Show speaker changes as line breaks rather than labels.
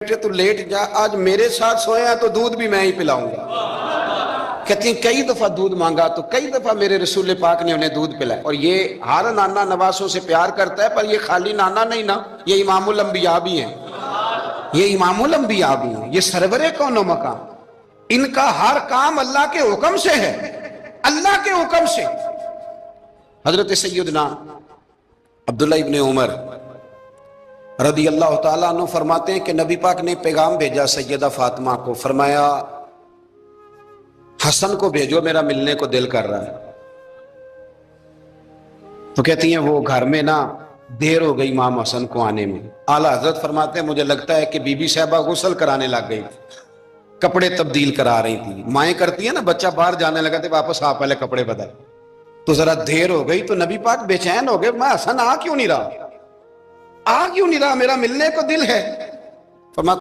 تو لیٹ جا، آج میرے ساتھ سویا تو دودھ بھی میں ہی پلاؤں گا۔ کہتی ہیں کئی دفعہ دودھ مانگا تو کئی دفعہ میرے رسول پاک نے انہیں دودھ پلایا۔ اور یہ ہر نانا نواسوں سے پیار کرتا ہے، پر یہ خالی نانا نہیں نا، یہ امام الانبیاء بھی ہیں، یہ امام الانبیاء بھی ہیں، یہ سرور کون و مقام۔ ان کا ہر کام اللہ کے حکم سے ہے، اللہ کے حکم سے۔ حضرت سیدنا عبداللہ ابن عمر رضی اللہ تعالیٰ عنہ فرماتے ہیں کہ نبی پاک نے پیغام بھیجا سیدہ فاطمہ کو، فرمایا حسن کو بھیجو، میرا ملنے کو دل کر رہا ہے۔ تو کہتی ہیں وہ گھر میں نا دیر ہو گئی امام حسن کو آنے میں۔ اعلیٰ حضرت فرماتے ہیں مجھے لگتا ہے کہ بی بی صاحبہ غسل کرانے لگ گئی، کپڑے تبدیل کرا رہی تھی۔ مائیں کرتی ہیں نا، بچہ باہر جانے لگا تو واپس آ پہلے کپڑے بدل، تو ذرا دیر ہو گئی تو نبی پاک بے چین ہو گئے، میں حسن آ کیوں نہیں رہا، میرا ملنے کو دل ہے۔ فرماتے